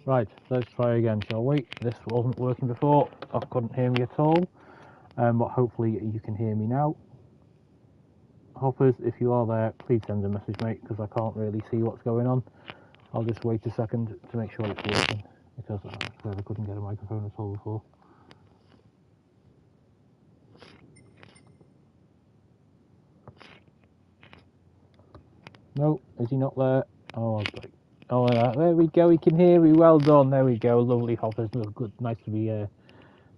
Right, let's try again, shall we? This wasn't working before. I couldn't hear me at all. But hopefully you can hear me now. Hoppers, if you are there, please send a message, mate, because I can't really see what's going on. I'll just wait a second to make sure it's working, because I couldn't get a microphone at all before. No, is he not there? Oh, great. Oh, there we go. He can hear me. Well done. There we go. Lovely, Hoppers. Good. Nice to be.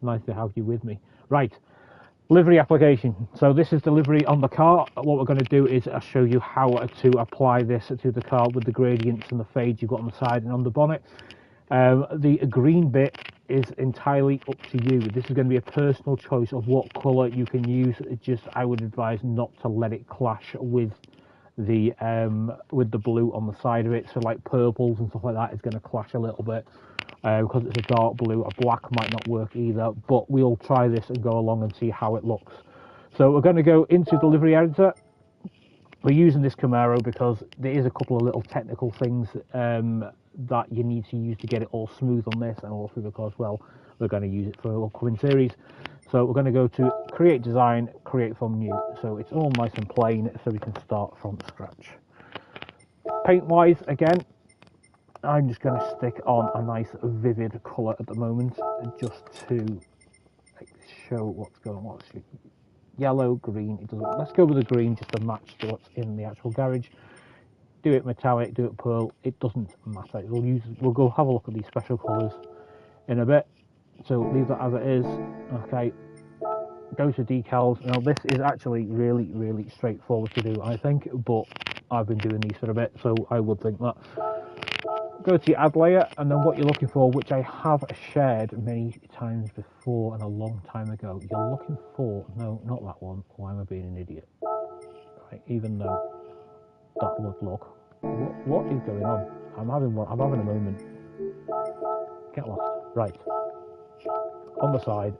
Nice to have you with me. Right. Livery application. So this is the livery on the car. What we're going to do is I'll show you how to apply this to the car with the gradients and the fades you've got on the side and on the bonnet. The green bit is entirely up to you. This is going to be a personal choice of what colour you can use. I would advise not to let it clash with the blue on the side of it. So like purples and stuff like that is going to clash a little bit. Because it's a dark blue, a black might not work either, but we'll try this and go along and see how it looks. So we're going to go into the livery editor. We're using this Camaro because there is a couple of little technical things that you need to use to get it all smooth on this, and also because, well, we're going to use it for an upcoming series. So we're going to go to create design, create from new. So it's all nice and plain, so we can start from scratch. Paint wise, again, I'm just going to stick on a nice vivid colour at the moment, just to show what's going on. Yellow, green. It doesn't. Let's go with the green just to match to what's in the actual garage. Do it metallic, do it pearl. It doesn't matter. We'll go have a look at these special colours in a bit. So leave that as it is. Okay. Go to decals. Now this is actually really straightforward to do, I think, but I've been doing these for a bit, so I would think that. Go to your add layer, and then what you're looking for, which I have shared many times before and a long time ago, you're looking for, no, not that one. Why am I being an idiot? Right, even though that would look, what is going on? I'm having a moment. Get lost. Right, on the side,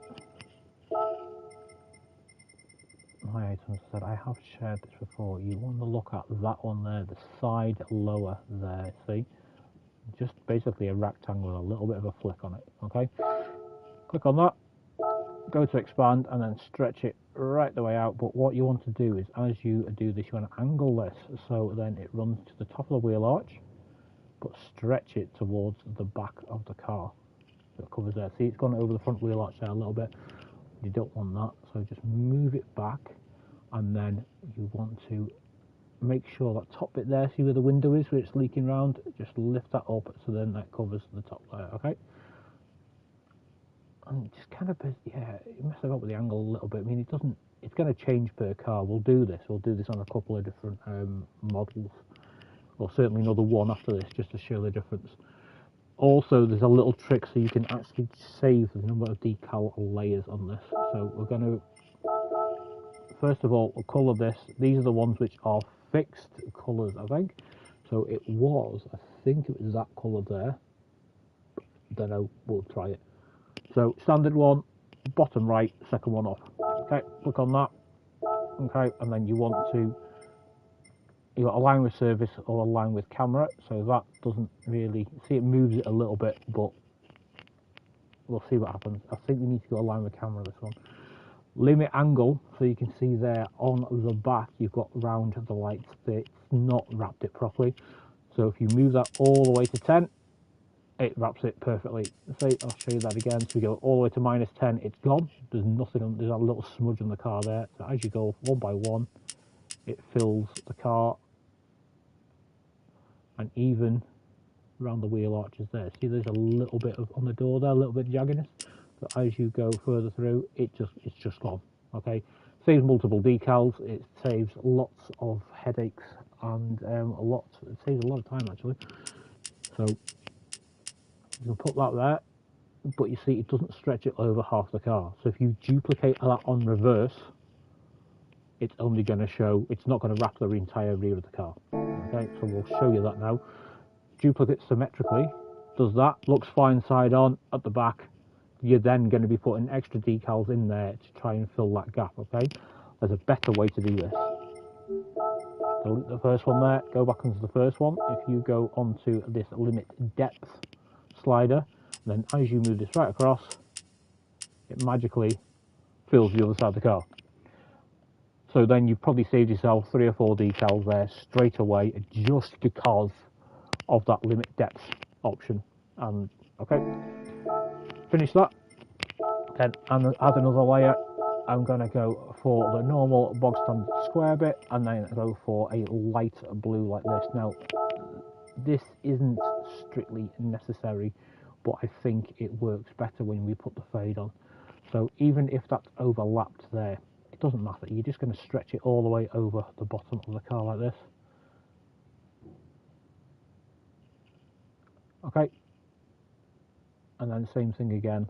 my items said I have shared this before. You want to look at that one there, the side lower there. See. Just basically a rectangle with a little bit of a flick on it. Okay, click on that, go to expand, and then stretch it right the way out. But what you want to do is, as you do this, you want to angle this so then it runs to the top of the wheel arch, but stretch it towards the back of the car, so it covers there. See, it's gone over the front wheel arch there a little bit. You don't want that, so just move it back, and then you want to make sure that top bit there, see where the window is, where it's leaking round, just lift that up so then that covers the top layer. Okay, and just kind of, yeah, you mess it up with the angle a little bit. I mean, it's going to change per car. We'll do this on a couple of different models, or certainly another one after this, just to show the difference. Also, there's a little trick so you can actually save the number of decal layers on this. So we're going to, first of all, we'll colour this. These are the ones which are fixed colours, I think. So I think it was that colour there. Don't know, we'll try it. So standard one, bottom right, second one off. Okay, click on that. Okay, and then you want to, you've got align with service or align with camera. So that doesn't really, see, it moves it a little bit, but we'll see what happens. I think we need to go align with camera this one. Limit angle, so you can see there on the back you've got round the lights. It's not wrapped it properly, so if you move that all the way to 10, it wraps it perfectly. See, I'll show you that again. So we go all the way to -10, it's gone. There's nothing on, there's a little smudge on the car there. So as you go one by one, it fills the car, and even around the wheel arches there. See, there's a little bit of on the door there, a little bit of jaggedness. So as you go further through, it's just gone. Okay, saves multiple decals. It saves lots of headaches and it saves a lot of time actually. So you can put that there, but you see it doesn't stretch it over half the car. So if you duplicate that on reverse, it's only going to show. It's not going to wrap the entire rear of the car. Okay, so we'll show you that now. Duplicate symmetrically. Does that, looks fine side on, at the back. You're then going to be putting extra decals in there to try and fill that gap. Okay, there's a better way to do this. Delete the first one there, go back onto the first one. If you go onto this limit depth slider, and then as you move this right across, it magically fills the other side of the car. So then you've probably saved yourself 3 or 4 decals there straight away, just because of that limit depth option. And okay, finish that. Then add another layer. I'm going to go for the normal bog standard square bit, and then go for a light blue like this. Now, this isn't strictly necessary, but I think it works better when we put the fade on. So even if that's overlapped there, it doesn't matter. You're just going to stretch it all the way over the bottom of the car like this. Okay. And then same thing again.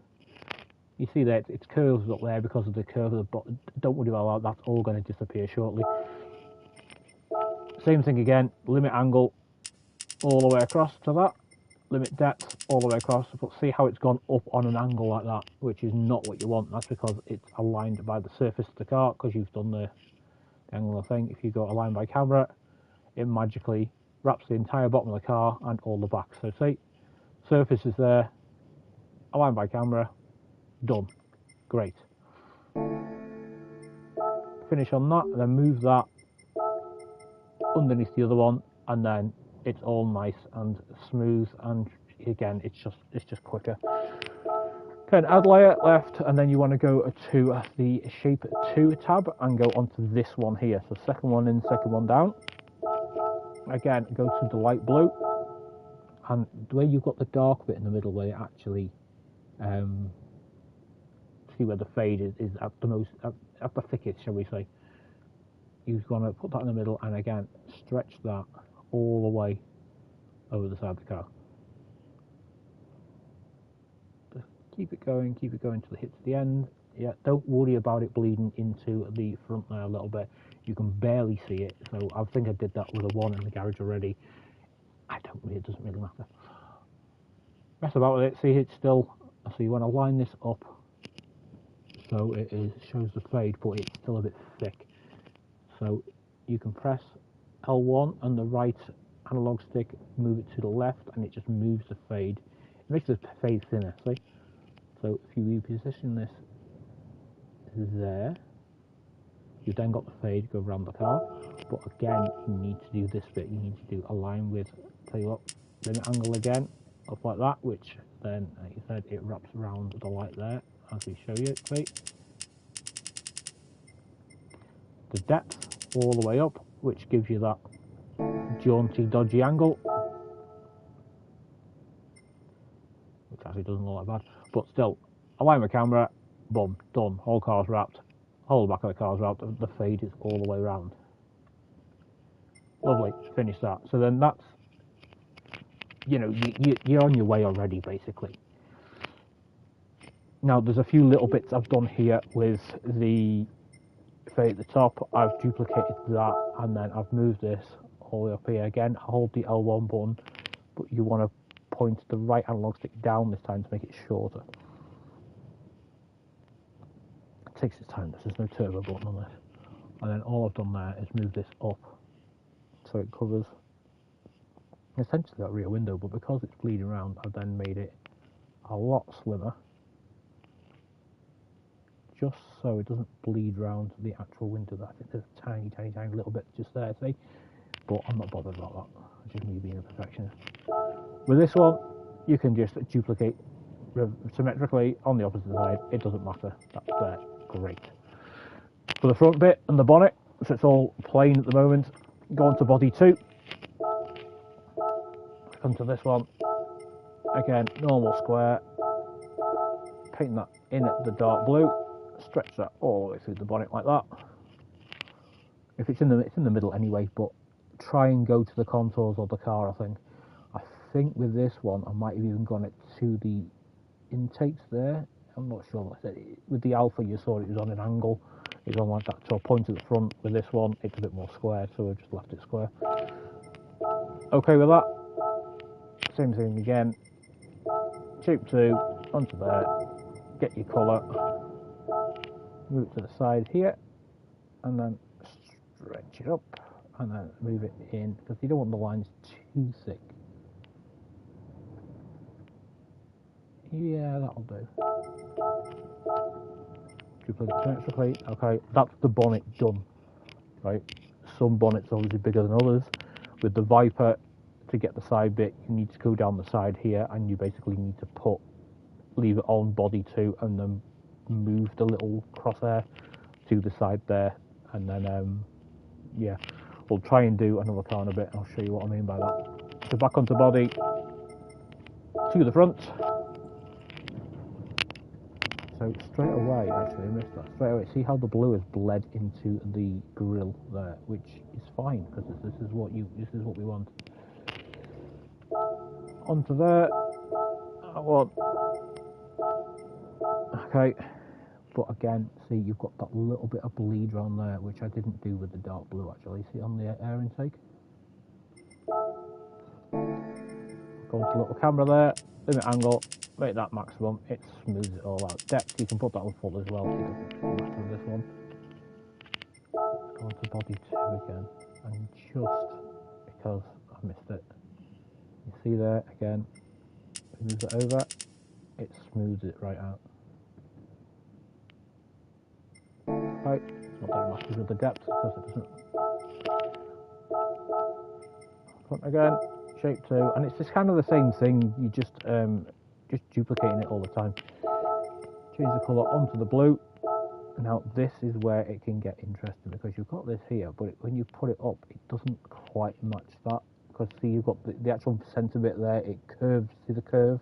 You see that it's curves up there because of the curve of the bottom. Don't worry about that, that's all going to disappear shortly. Same thing again, limit angle all the way across to that. Limit depth all the way across, but see how it's gone up on an angle like that, which is not what you want. That's because it's aligned by the surface of the car, because you've done the angular thing. If you go align by camera, it magically wraps the entire bottom of the car and all the back. So see, surface is there, align by camera, done. Great. Finish on that, and then move that underneath the other one, and then it's all nice and smooth, and again it's just quicker. Okay, add layer left, and then you want to go to the shape 2 tab and go onto this one here. So second one in, second one down. Again, go to the light blue, and the way you've got the dark bit in the middle where you actually see where the fade is at the thickest, shall we say. You're going to put that in the middle, and again stretch that all the way over the side of the car. Just keep it going till it hits the end. Yeah, don't worry about it bleeding into the front there a little bit. You can barely see it, so I think I did that with a one in the garage already. It doesn't really matter. Mess about with it, see it's still, so you want to line this up so it shows the fade, but it's still a bit thick. So you can press L1 and the right analog stick, move it to the left, and it just moves the fade. It makes the fade thinner, see? So if you reposition this there, you've then got the fade go around the car. But again, you need to do this bit. You need to do align with, tell you what, limit angle again, up like that, which then, like you said, it wraps around the light there, as we show you, see? The depth all the way up, which gives you that jaunty, dodgy angle, which actually doesn't look that bad, but still, align my camera, boom, done, whole car's wrapped, whole back of the car's wrapped, the fade is all the way around. Lovely, finish that. So then that's, you know, you're on your way already, basically. Now, there's a few little bits I've done here with the fade at the top. I've duplicated that, and then I've moved this all the way up here. Again, hold the L1 button, but you want to point the right analog stick down this time to make it shorter. It takes its time, there's no turbo button on this. And then all I've done there is move this up so it covers essentially that rear window, but because it's bleeding around, I've then made it a lot slimmer, just so it doesn't bleed around the actual window. I think there's a tiny little bit just there, see? But I'm not bothered about that. It's just me being a perfectionist. With this one, you can just duplicate symmetrically on the opposite side. It doesn't matter. That's there. Great. For the front bit and the bonnet, so it's all plain at the moment, go on to body 2. Come to this one. Again, normal square. Paint that in at the dark blue. Stretch that all the way through the bonnet like that. If it's in the middle anyway, but try and go to the contours of the car. I think with this one I might have even gone it to the intakes there. I'm not sure. With the Alpha you saw it was on an angle. It's on like that, so point at the front. With this one it's a bit more square, so I just left it square. Okay with that. Same thing again. Shape 2 onto there. Get your colour. Move it to the side here, and then stretch it up, and then move it in, because you don't want the lines too thick. Yeah, that'll do. Duplicate some extra clean. Okay, that's the bonnet done. Right, some bonnets are obviously bigger than others. With the Viper, to get the side bit, you need to go down the side here, and you basically need to leave it on body 2, and then move the little crosshair to the side there, and then yeah, we'll try and do another corner bit. I'll show you what I mean by that. So back onto body, to the front. So straight away, actually, I missed that. Straight away, see how the blue has bled into the grill there, which is fine because this is what we want. Onto there. Okay, but again, see, you've got that little bit of bleed around there, which I didn't do with the dark blue actually. See on the air intake. Go into the little camera there, limit angle, make that maximum, it smooths it all out. Depth, you can put that on full as well, so it doesn't match with this one. Go on to body 2 again, and just because I missed it, you see there again, move it over, it smooths it right out. Right, not that it matters with the depth because it doesn't. Front again, shape 2, and it's just kind of the same thing. You just duplicating it all the time. Change the colour onto the blue. Now this is where it can get interesting because you've got this here, but when you put it up, it doesn't quite match that. Because see, you've got the actual centre bit there. It curves. See the curve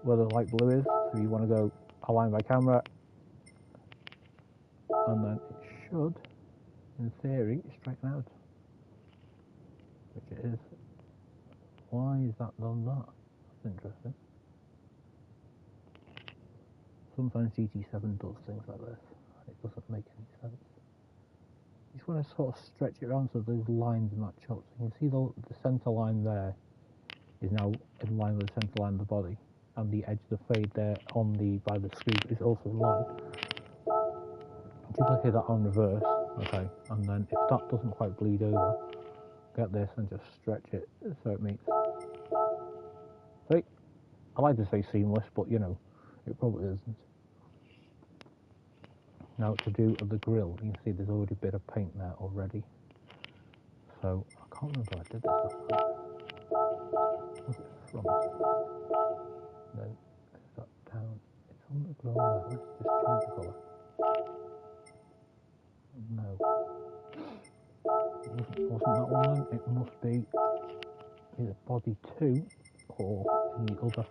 where the light blue is. So you want to go align by camera, and then it should, in theory, straighten out. Which it is. Why is that done that? That's interesting. Sometimes GT7 does things like this. It doesn't make any sense. You just want to sort of stretch it around so those lines match up. So you can see the centre line there is now in line with the centre line of the body, and the edge of the fade there by the screw is also in line. Duplicate that on reverse, okay, and then if that doesn't quite bleed over, get this and just stretch it so it meets. See, I like to say seamless, but you know, it probably isn't. Now to do the grill, you can see there's already a bit of paint there already. So I can't remember if I did this last time. Was it front? No, is that down? It's on the grill now. Let's just change the colour. No. It wasn't that one then. It must be either body 2 or in the other.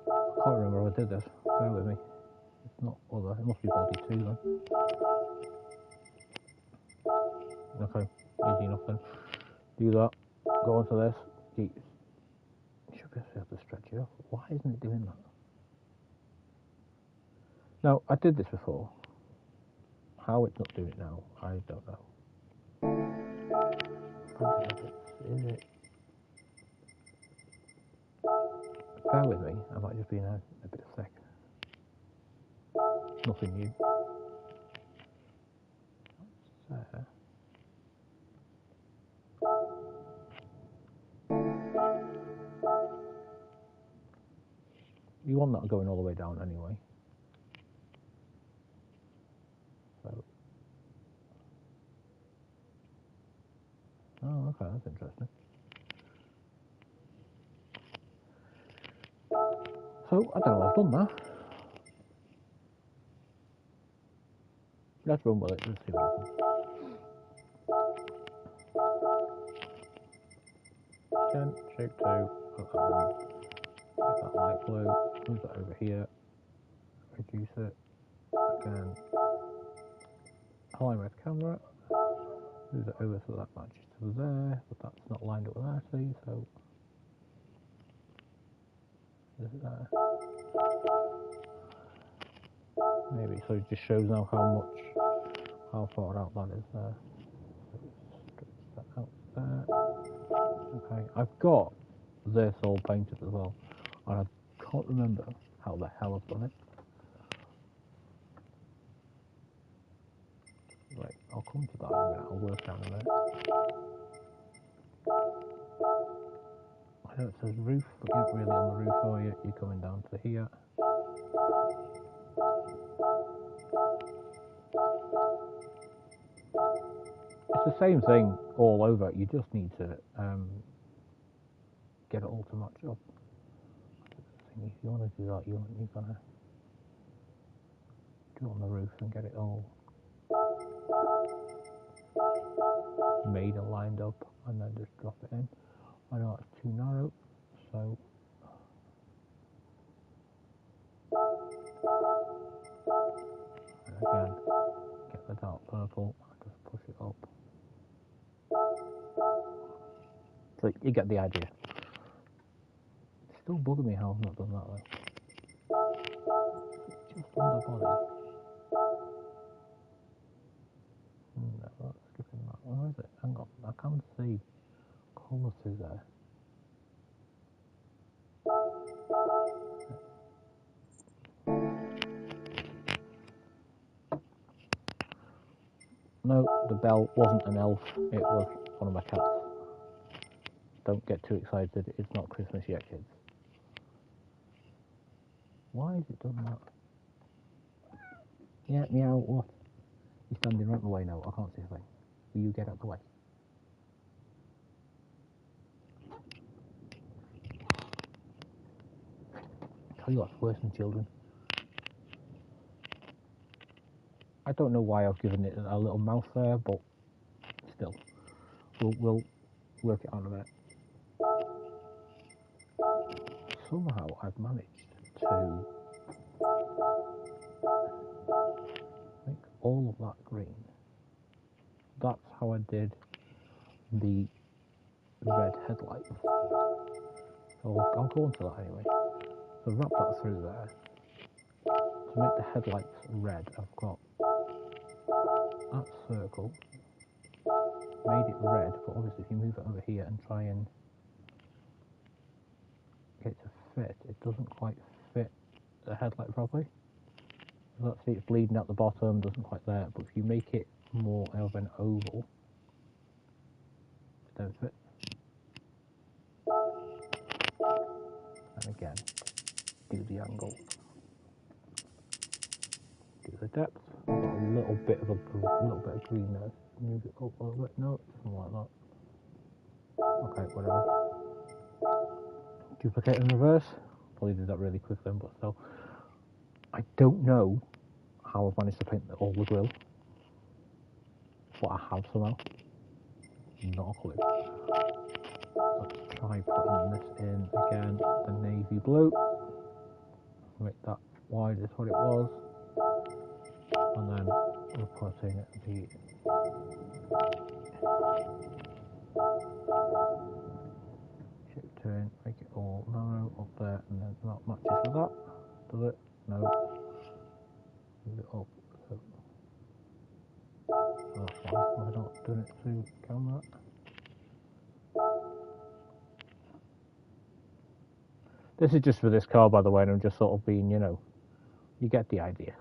I can't remember if I did this. Bear with me. It's not other. It must be body 2 then. Okay, easy enough then. Do that. Go onto this. You should be able to stretch it off. Why isn't it doing that? Now, I did this before. How it's not doing it now, I don't know. Is it? Bear with me, I might just be in a bit of sec. Nothing new. That's there. You want that going all the way down anyway. So. Oh, okay, that's interesting. So, I don't know, I've done that. Let's run with it, let's see what happens. Again, shape 2, put that one, get that light blue, move that over here, reduce it, again, align with camera, move it over so that matches to there, but that's not lined up with there, see, so, is it there? Maybe, so it just shows now how far out that is there. So stretch that out there. Okay, I've got this all painted as well, and I can't remember how the hell I've done it. Right, I'll come to that in a minute, I'll work out in a minute. I I know it says roof, but you're not really on the roof, are you? You're coming down to here. It's the same thing all over. You just need to get it all to match up. If you want to do that, you're gonna do it on the roof and get it all made and lined up, and then just drop it in. I know it's too narrow, so and again, get the dark purple and just push it up. So you get the idea. It's still bugging me how I've not done that though. Just on the body. No, that's skipping that. Where is it? Hang on, I can't see colour through there. No, the bell wasn't an elf, it was one of my cats. Don't get too excited, it's not Christmas yet, kids. Why has it done that? Yeah, meow, what? He's standing right in the way now, I can't see a thing. Will you get out of the way? Tell you what's worse than children. I don't know why I've given it a little mouth there, but still, we'll work it out in a minute. Somehow I've managed to make all of that green. That's how I did the red headlights. So I'll go on to that anyway. So wrap that through there. To make the headlights red, I've got that circle, made it red, but obviously if you move it over here and try and get it to fit, it doesn't quite fit the headlight properly. Let's see, it's bleeding out the bottom, doesn't quite there, but if you make it more of an oval, it don't fit. And again, do the angle, do the depth. I've got a little bit of green there. Move it up a little bit. No, something like that. Okay, whatever. Duplicate in reverse. Probably did that really quick then, but still. I don't know how I've managed to paint all the grill, but I have somehow. Not a clue. Let's try putting this in again, the navy blue. Make that wide as what it was. And then we're putting the shape turn, make it all narrow up there, and then that matches with that. Does it? No. Move it up. So that's why I'm not doing it through camera. This is just for this car, by the way, and I'm just sort of being, you get the idea.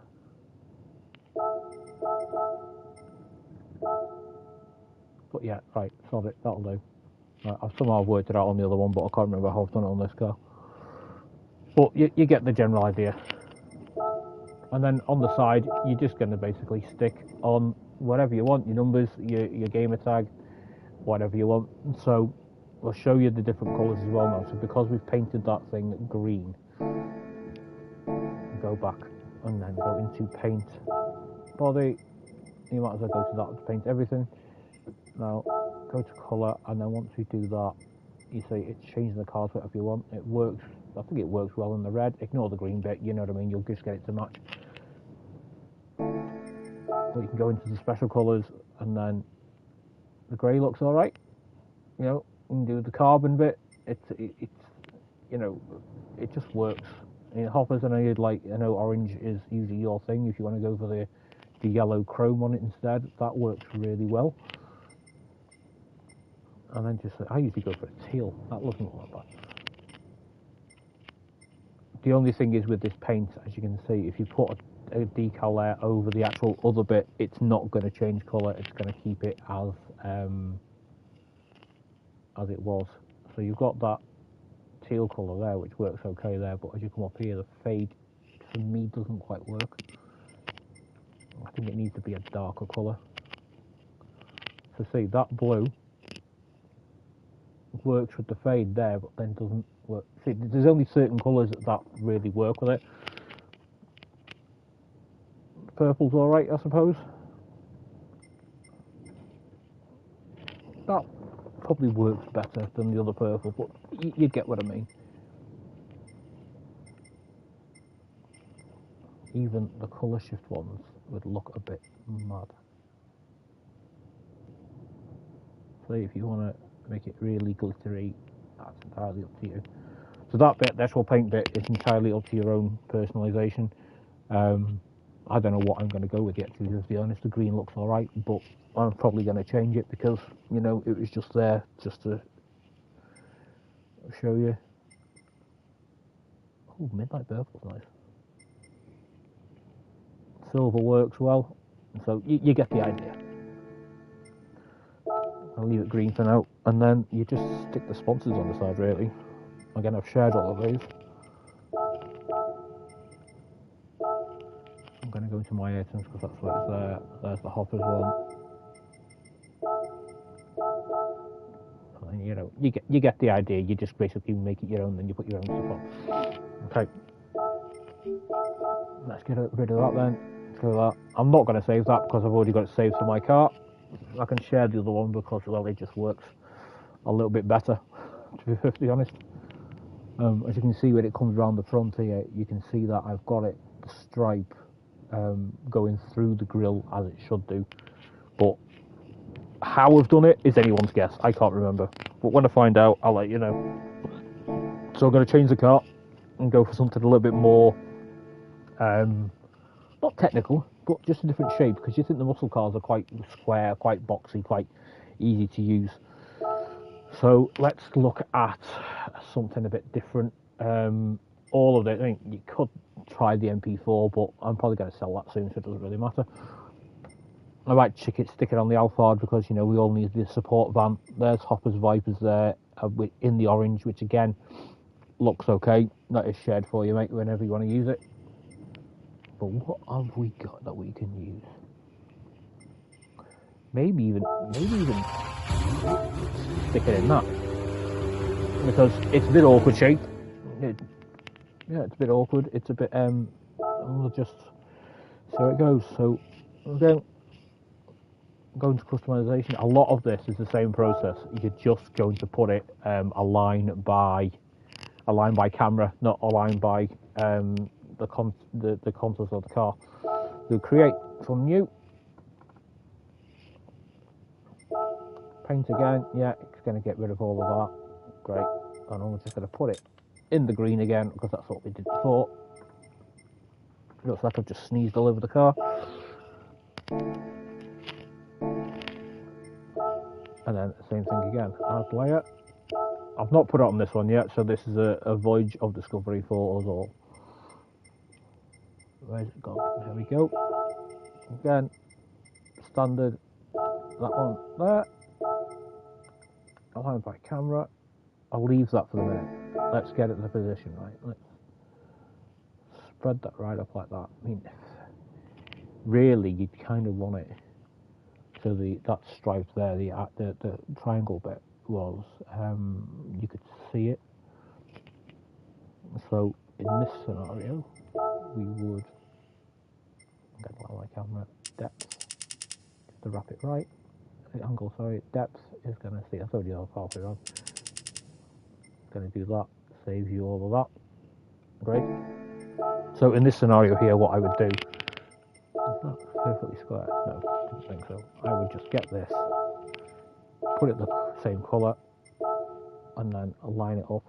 But yeah, right, sod it, that'll do. Right, I've somehow worked it out on the other one, but I can't remember how I've done it on this car. But you get the general idea. And then on the side, you're just going to basically stick on whatever you want, your numbers, your gamer tag, whatever you want. So I'll show you the different colours as well now. So because we've painted that thing green, go back and then go into paint body. You might as well go to that to paint everything. Now go to colour, and then once we do that, you see it's changing the cars whatever you want. It works. I think it works well in the red. Ignore the green bit. You know what I mean. You'll just get it to match. But you can go into the special colours, and then the grey looks all right. You can do the carbon bit. It's it just works. In hoppers, I know orange is usually your thing. If you want to go for the yellow chrome on it instead, that works really well. And then I usually go for a teal. That doesn't look bad. The only thing is with this paint, as you can see, if you put a decal layer over the actual other bit, it's not going to change colour. It's going to keep it as it was. So you've got that teal colour there, which works okay there, but as you come up here, the fade for me doesn't quite work. I think it needs to be a darker colour. So see, that blue works with the fade there, but then doesn't work. See, there's only certain colours that really work with it. Purple's alright, I suppose. That probably works better than the other purple, but you get what I mean. Even the colour shift ones would look a bit mad. So if you want to make it really glittery, that's entirely up to you. So that bit, the actual paint bit, is entirely up to your own personalisation. I don't know what I'm going to go with yet, to be honest. The green looks alright, but I'm probably going to change it because, you know, it was just there just to show you. Oh, midnight purple's nice. Silver works well, so you get the idea. I'll leave it green for now, and then you just stick the sponsors on the side, really. Again, I've shared all of these. I'm going to go into my items because that's what it's there. There's the hoppers one. And, you know, you get the idea. You just basically make it your own, then you put your own stuff on. Okay. Let's get rid of that then. Let's go with that. I'm not going to save that because I've already got it saved to my cart. I can share the other one because, well, it just works a little bit better, to be perfectly honest. As you can see when it comes around the front here, you can see that I've got it, the stripe, going through the grill as it should do. But how I've done it is anyone's guess. I can't remember. But when I find out, I'll let you know. So I'm going to change the cart and go for something a little bit more, not technical, but just a different shape, because you think the muscle cars are quite square, quite boxy, quite easy to use. So let's look at something a bit different. All of it, I mean, you could try the MP4, but I'm probably going to sell that soon, so it doesn't really matter. I might stick it on the Alphard because, you know, we all need the support van. There's Hopper's Vipers there in the orange, which again looks okay. That is shared for you, mate, whenever you want to use it. But what have we got that we can use? Maybe even stick it in that, because it's a bit awkward shape. Yeah, it's a bit awkward. It's a bit we'll just see how it goes. So we're going to customization. A lot of this is the same process. You're just going to put it a line by camera, not a line by the contours of the car. So create from new. Paint again, yeah, it's going to get rid of all of that. Great. And I'm just going to put it in the green again because that's what we did before. It looks like I've just sneezed all over the car. And then same thing again, add layer. I've not put it on this one yet, so this is a voyage of discovery for us all. Where's it gone? There we go. Again, standard, that one there. Aligned by camera. I'll leave that for the minute. Let's get it in the position, right? Let's spread that right up like that. I mean, really, you kind of want it so that stripe there, the triangle bit was, you could see it. So in this scenario, we would get my camera depth to wrap it right. The angle, sorry, depth is going to see. That's already halfway wrong. Going to do that. Save you all of that. Great. So in this scenario here, what I would do, is that perfectly square? No, I didn't think so. I would just get this, put it the same colour, and then align it up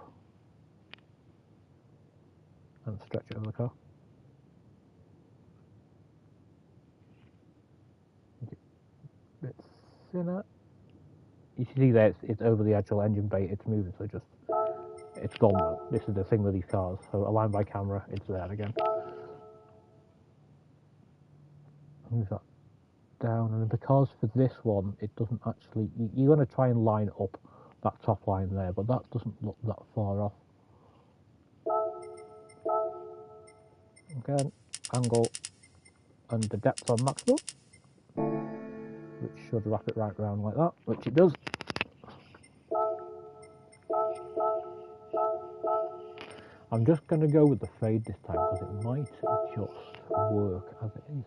and stretch it over the car. A bit thinner. You see there, it's over the actual engine bay. It's moving, so it's gone now. This is the thing with these cars. So align by camera, it's there again. Move that down, and because for this one, it doesn't actually. You're going to try and line up that top line there, but that doesn't look that far off. Again, angle and the depth on maximum, which should wrap it right round like that, which it does. I'm just going to go with the fade this time because it might just work as it is.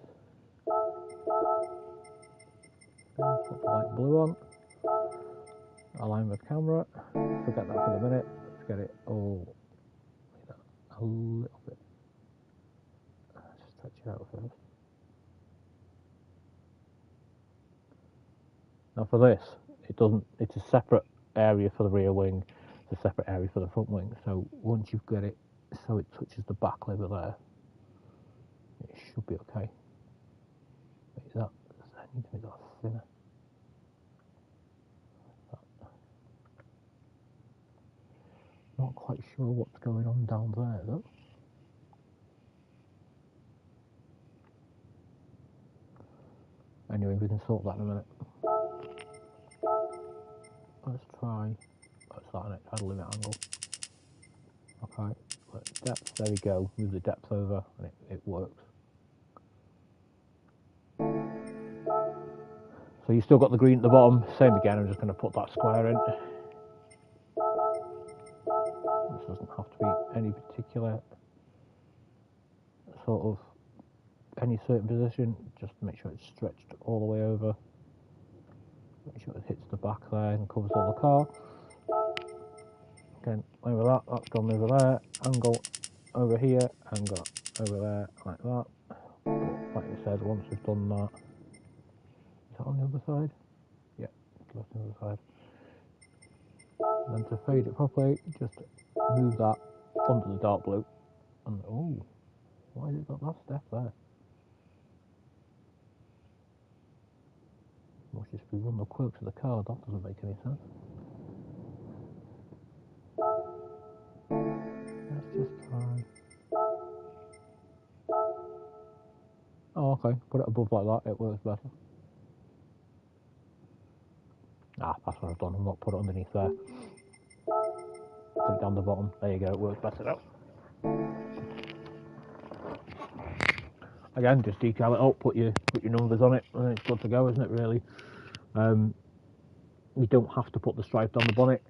Then put the light blue on, align with camera, forget that for the minute, let's get it all a little bit, stretch it out first. Now for this, it's a separate area for the rear wing, it's a separate area for the front wing, so once you've got it so it touches the back lever there, it should be okay. Make that, I need to make that thinner. Not quite sure what's going on down there though. Anyway, we can sort that in a minute. Let's try, that's that, and add a limit angle. Okay, depth, there we go, move the depth over and it works. So you've still got the green at the bottom, same again, I'm just going to put that square in. This doesn't have to be any particular sort of, any certain position, just make sure it's stretched all the way over. Make sure it hits the back there and covers all the car. Again, over that, that's gone over there, angle over here, angle over there, like that. But like I said, once we've done that, is that on the other side? Yeah, that's on the other side. And then to fade it properly, just move that onto the dark blue. And oh, why has it got that step there? Must just be one of the quirks of the car, that doesn't make any sense. Let's just try. Oh, okay, put it above like that, it works better. Ah, that's what I've done, I've not put it underneath there. Put it down the bottom, there you go, it works better now. Again, just decal it up, put your numbers on it, and it's good to go, isn't it, really? You don't have to put the stripe on the bonnet.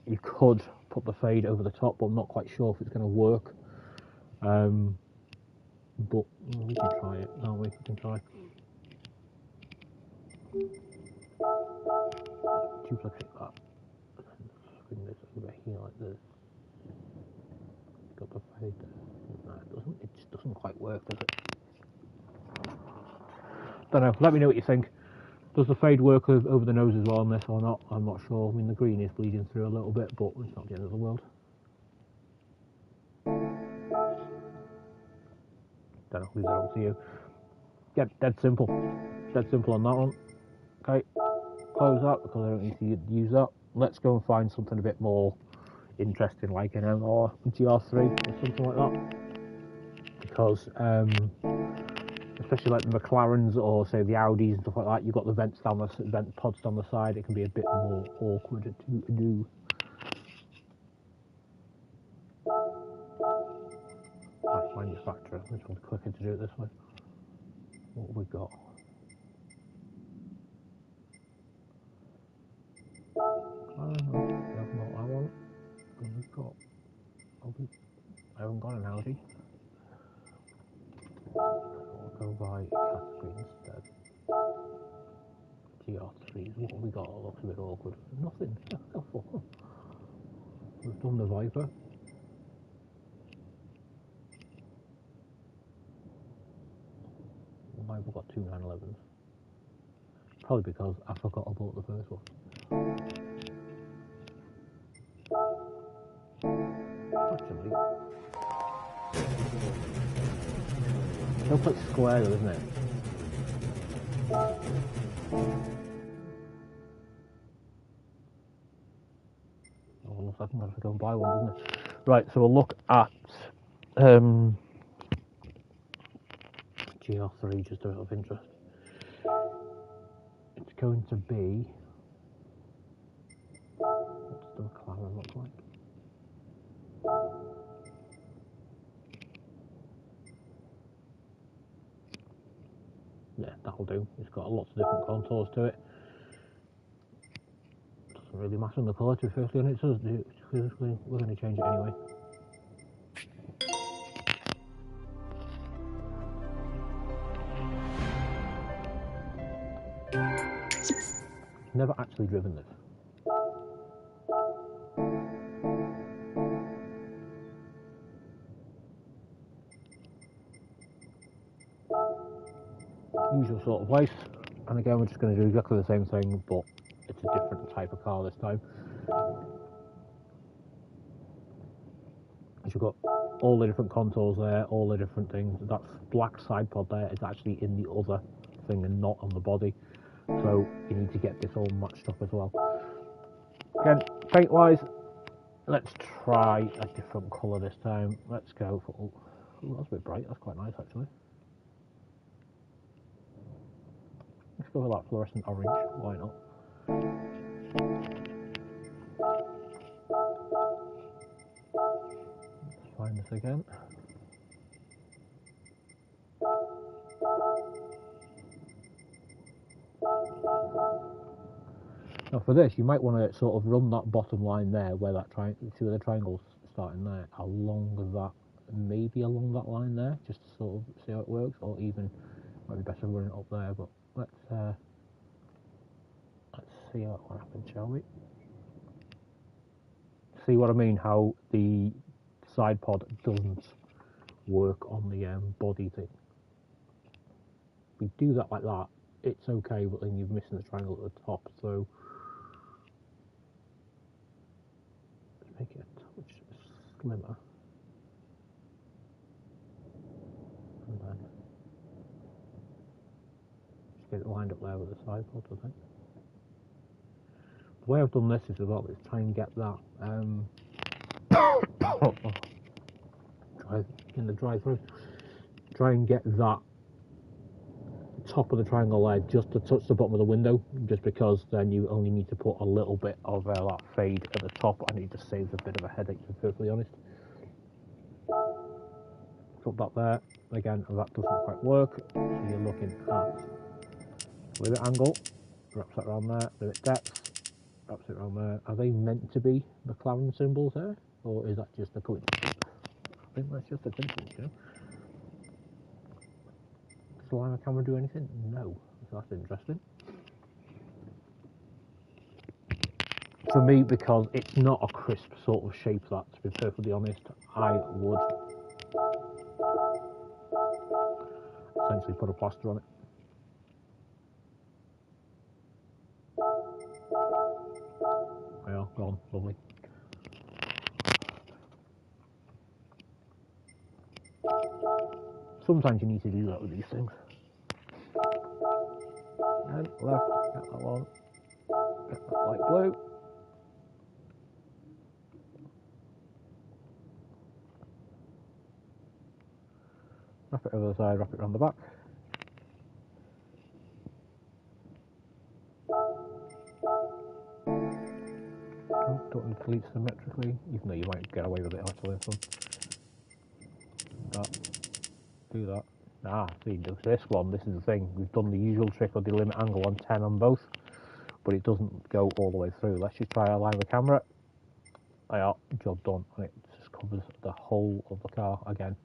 You could put the fade over the top, but I'm not quite sure if it's going to work. But we can try it, can't we? We can try. Duplicate that. Swing this over here like this. Got the fade. No, it doesn't. It just doesn't quite work, does it? Don't know. Let me know what you think. Does the fade work over the nose as well on this or not? I'm not sure. I mean, the green is bleeding through a little bit, but it's not the end of the world. Don't know. Leave that up to you. Yeah, dead simple. Dead simple on that one. Okay, close that because I don't need to use that. Let's go and find something a bit more interesting, like an MR GR3 or something like that. Because especially like the McLarens or say the Audis and stuff like that, you've got the vent pods down the side. It can be a bit more awkward to do. Nice manufacturer. This one's quicker to do it this way. What have we got? I haven't got that one. And we've got. I haven't got an Audi. I'll go by category instead. GR3s. What have we got? It looks a bit awkward. Nothing. We've done the Viper. Why have we got two 911s? Probably because I forgot I bought the first one. Actually, it's all quite square though, isn't it? Oh, looks like I'm going to have to go and buy one, doesn't it? Right, so we'll look at GR3 just out of interest. It's going to be, what's the McLaren look like? that'll do. It's got lots of different contours to it. Doesn't really matter in the colour, to be firstly honest, does it? Because we're going to change it anyway. Never actually driven this. Usual sort of place, and again we're just going to do exactly the same thing, but it's a different type of car this time. As you've got all the different contours there, all the different things. That black side pod there is actually in the other thing and not on the body, so you need to get this all matched up as well. Again, paint wise, let's try a different colour this time. Let's go for, oh, that's a bit bright, that's quite nice actually. Let's go with that fluorescent orange, why not? Let's find this again. Now for this, you might want to sort of run that bottom line there, where that see where the triangle's starting there, along that, maybe along that line there, just to sort of see how it works, or even, might be better running it up there, but let's see what happens, shall we? See what I mean, how the side pod doesn't work on the body thing. If we do that like that, it's okay, but then you're missing the triangle at the top, so let's make it a touch slimmer. And then just get it lined up there with the side pod, I think. The way I've done this is as well, is try and get that in the drive-through. Try and get that top of the triangle there just to touch the bottom of the window, just because then you only need to put a little bit of that fade at the top, and it just saves a bit of a headache, to be perfectly honest. Drop that there. Again, that doesn't quite work, so you're looking at limit angle, wraps that around there, limit depth, wraps it around there. Are they meant to be McLaren symbols there, or is that just a coincidence? I think that's just a coincidence, you know? Does the line camera do anything? No. So that's interesting. For me, because it's not a crisp sort of shape, that, to be perfectly honest, I would essentially put a plaster on it. Yeah, gone. Lovely. Sometimes you need to do that with these things. And left, get that one, get that light blue. Wrap it over the side, wrap it around the back. Oh, don't need to delete symmetrically, even though you might get away with it actually. That, do that. Ah, see, this one, this is the thing. We've done the usual trick of the limit angle on 10 on both, but it doesn't go all the way through. Let's just try align the camera. Yeah, job done, and it just covers the whole of the car again.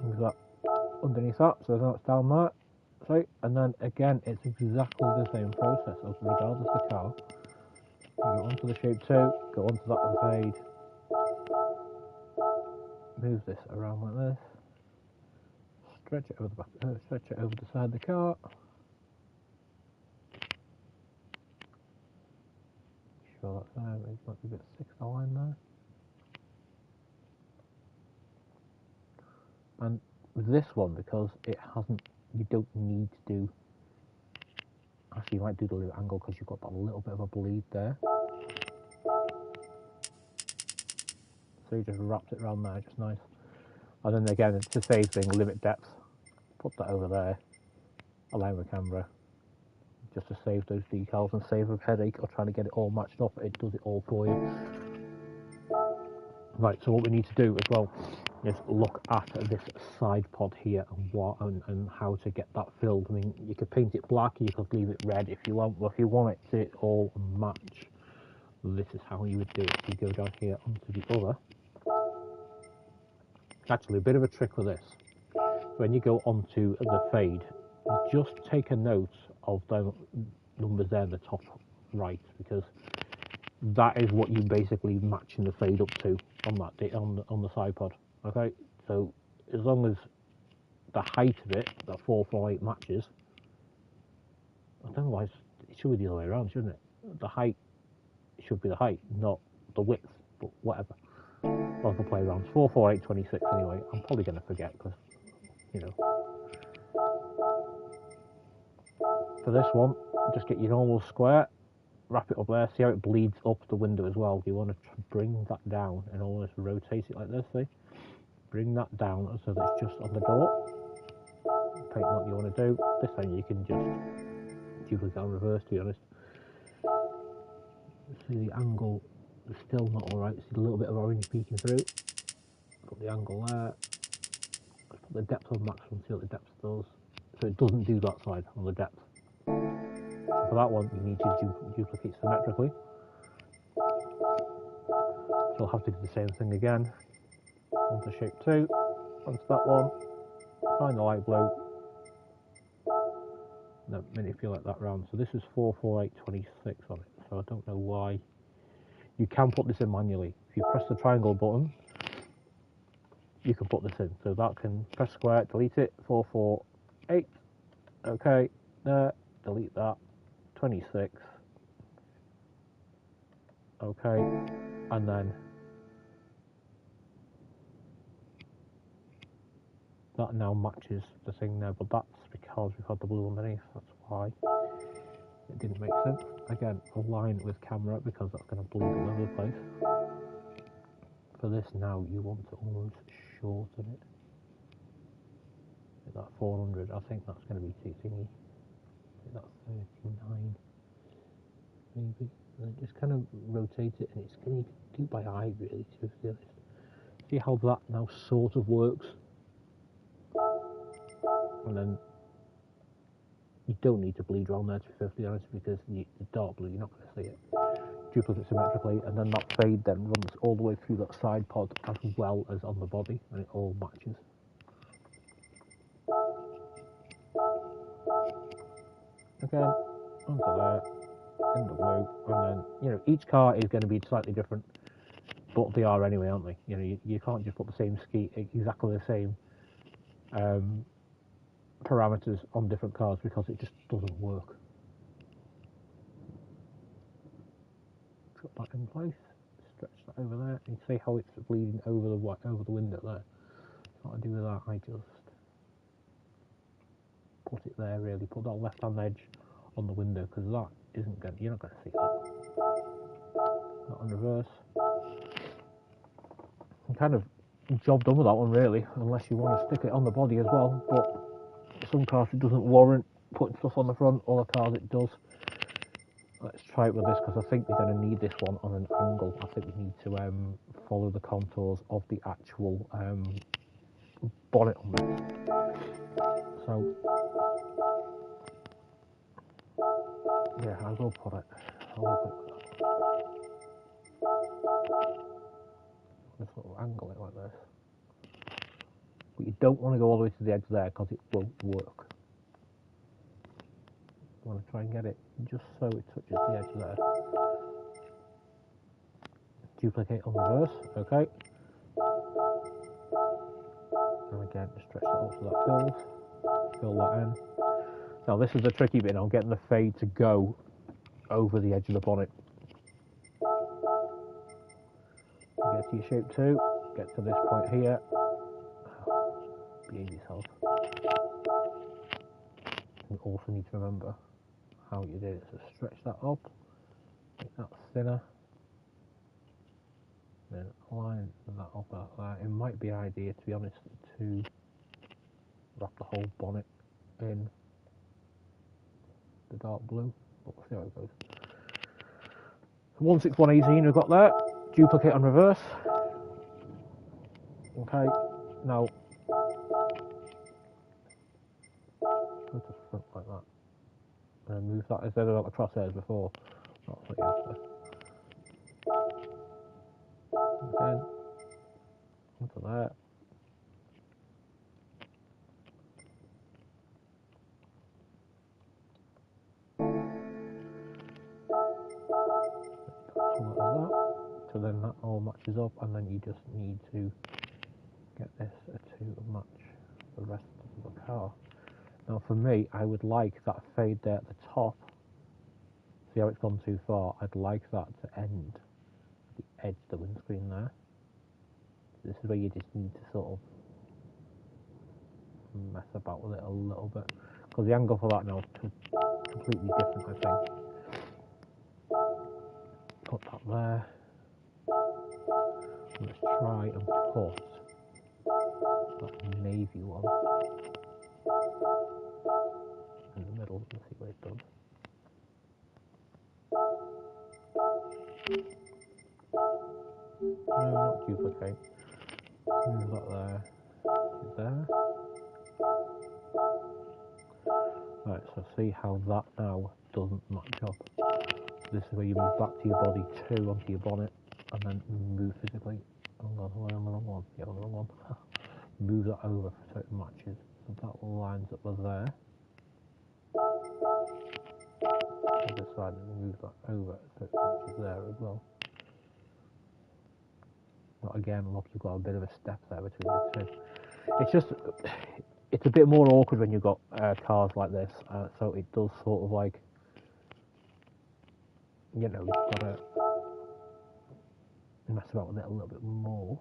Move that underneath that, so that's down there. See, and then again, it's exactly the same process as regardless of the car. You go onto the shape 2, go onto that with fade, move this around like this, stretch it over the back, stretch it over the side of the car. Sure that's there, it might be a bit thick the line there. And this one, because it hasn't, you don't need to do, actually you might do the little angle because you've got that little bit of a bleed there. So you just wrapped it around there, just nice. And then again, it's the same thing, limit depth, put that over there, align the camera, just to save those decals and save a headache of trying to get it all matched up. It does it all for you. Right, so what we need to do as well is look at this side pod here and how to get that filled. I mean, you could paint it black, you could leave it red if you want, but if you want it to all match, this is how you would do it. You go down here onto the other. Actually, a bit of a trick with this. When you go onto the fade, just take a note of the numbers there in the top right, because that is what you basically matching the fade up to on that on the side pod. Okay, so as long as the height of it, that 448 matches, I don't know why it should be the other way around, shouldn't it? The height should be the height, not the width, but whatever. I'll have to play around. 44826 anyway. I'm probably going to forget because, you know. For this one, just get your normal square, wrap it up there, see how it bleeds up the window as well. You want to bring that down and almost rotate it like this, see? Bring that down so that it's just on the door. Paint what you want to do. This time you can just duplicate on reverse, to be honest. See the angle is still not alright. See a little bit of orange peeking through. Put the angle there. Let's put the depth on maximum, see what the depth does. So it doesn't do that side on the depth. For that one, you need to duplicate symmetrically. So you'll have to do the same thing again. Onto shape 2, onto that one, find the light blue, then manipulate that round. So this is 44826 on it, so I don't know why. You can put this in manually. If you press the triangle button, you can put this in. So that can press square, delete it, 448, okay, there, delete that, 26, okay, and then that now matches the thing there, but that's because we've had the blue underneath, that's why it didn't make sense. Again, align it with camera because that's going to bleed all over the place. For this now, you want to almost shorten it. At that 400, I think that's going to be too thingy. I think that's 39, maybe. And then just kind of rotate it, and it's going to do by eye, really, to be honest. See how that now sort of works? And then you don't need to bleed around there, to be perfectly honest, because the dark blue, you're not going to see it. Duplicate symmetrically, and then that fade then runs all the way through that side pod as well as on the body, and it all matches. Again, onto there, in the blue, and then, you know, each car is going to be slightly different, but they are anyway, aren't they? You know, you can't just put the same ski, exactly the same parameters on different cars because it just doesn't work. Put that in place, stretch that over there, and see how it's bleeding over the window there. What I do with that, I just put it there really, put that left hand edge on the window because that isn't going, you're not going to see that. That on reverse. I'm kind of job done with that one really, unless you want to stick it on the body as well, but some cars it doesn't warrant putting stuff on the front, other cars it does. Let's try it with this because I think we're going to need this one on an angle. I think we need to follow the contours of the actual bonnet on this. So yeah, I will put it. I will put it. This little angle it like this. But you don't want to go all the way to the edge there because it won't work. You want to try and get it just so it touches the edge there. Duplicate on reverse, okay. And again, just stretch that up so that fills. Fill that in. Now this is the tricky bit on getting the fade to go over the edge of the bonnet. Get to your shape 2, get to this point here. Behave yourself. You also need to remember how you do it. So stretch that up, make that thinner, then line that up like that. It might be an idea, to be honest, to wrap the whole bonnet in the dark blue, but we'll see how it goes. 16118 we've got there, duplicate on reverse, Okay, now go to the front like that. And move that instead of the crosshairs before. That's what you have to. Again, onto there. Like that. So then that all matches up, and then you just need to get this to match the rest of the car. Now for me, I would like that fade there at the top. See how it's gone too far? I'd like that to end at the edge of the windscreen there. This is where you just need to sort of mess about with it a little bit, because the angle for that now is completely different, I think. Put that there. Let's try and put that navy one in the middle and see what it does. No, not duplicate. Move that there to there. Right, so see how that now doesn't match up. This is where you move back to your body 2 onto your bonnet, and then move physically. Oh, I'm on the wrong one. Yeah, on the wrong one. Move that over so it matches. So that lines up with there. On this side, and move that over so it matches there as well. But again, look, you've got a bit of a step there between the two. It's just, it's a bit more awkward when you've got cars like this. So it does sort of like, you know, you've got to mess about with it a little bit more.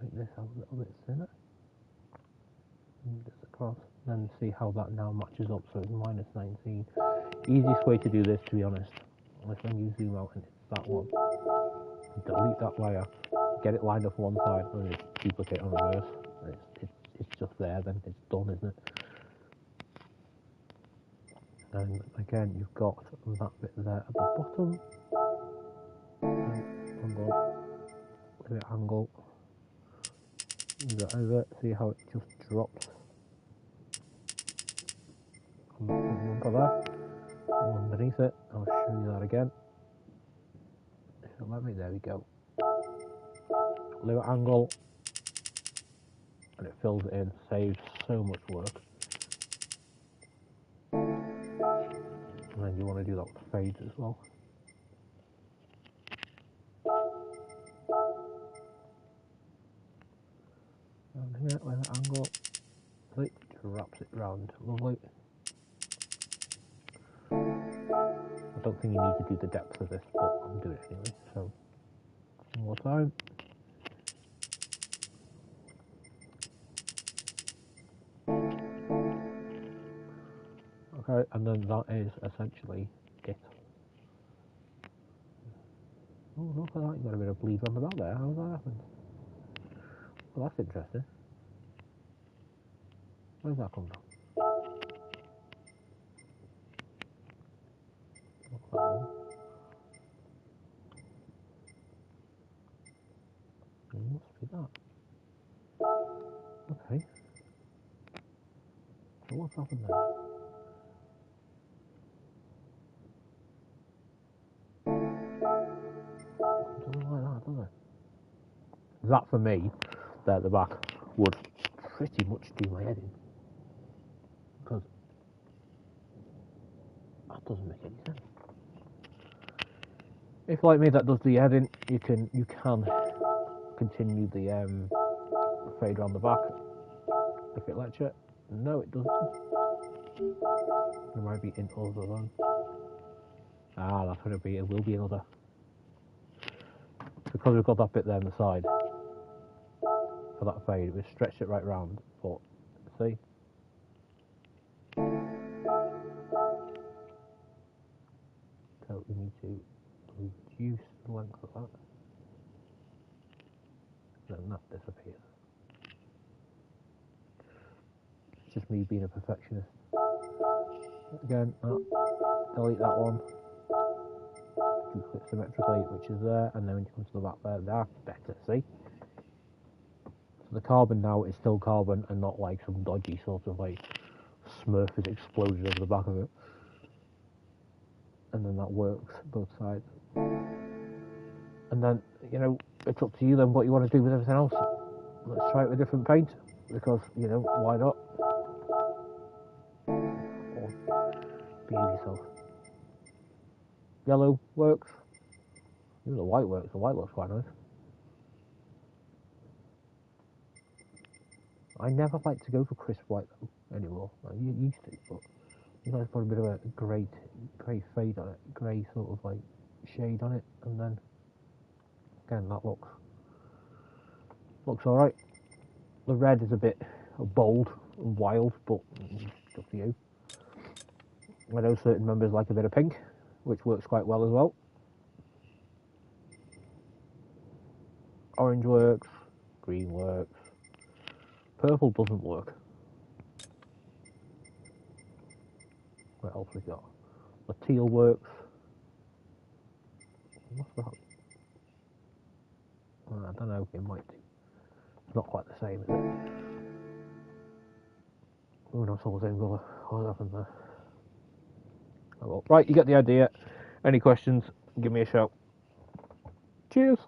Make this a little bit thinner. Move this across. Then see how that now matches up. So it's minus 19. Easiest way to do this, to be honest, is when you zoom out and it's that one. Delete that layer. Get it lined up on one side, and then just duplicate on reverse. It's just there. Then it's done, isn't it? And again, you've got that bit there at the bottom. Angle, leave it angle. Move that over. See how it just drops. One for that. One underneath it. I'll show you that again. If it'll let me, there we go. Leave it angle, and it fills it in. Saves so much work. And then you want to do that with the fades as well. And here, with that angle, it wraps it round. Lovely. I don't think you need to do the depth of this, but I'm doing it anyway. So, one more time. Okay, and then that is essentially it. Oh, look at that, you got a bit of bleed on the back there. How's that happened? Well, that's interesting. Where's that come from? Look at that one. It must be that. Okay. So what's happened there? It doesn't like that, does it? That for me, there at the back, would pretty much do my head in. Because that doesn't make any sense. If like me that does the head in, you can continue the fade around the back if it lets you. No, it doesn't. It might be in other one. Ah, that's what it'll be. It will be another. Because we've got that bit there on the side for that fade, we've stretched it right round. But see, so we need to reduce the length of that. Then that disappears. It's just me being a perfectionist. Again, delete that one. you click symmetrically, which is there, and then when you come to the back there, that's better, see? So the carbon now is still carbon and not like some dodgy sort of like Smurf is exploded over the back of it. And then that works both sides. And then, you know, it's up to you then what you want to do with everything else. Let's try it with different paint, because, you know, why not? Or behave yourself. Yellow works. Even the white works. The white looks quite nice. I never like to go for crisp white though anymore. I used to, but you know, put a bit of a grey fade on it, grey sort of like shade on it, and then again that looks all right. The red is a bit bold and wild, but it's up to you. I know certain members like a bit of pink, which works quite well as well. Orange works, green works. Purple doesn't work. What else we got? The teal works. What's that? I don't know, it might do. It's not quite the same, is it? Oh no, it's all the same colour. What happened there? Oh well. Right, you get the idea. Any questions, give me a shout. Cheers!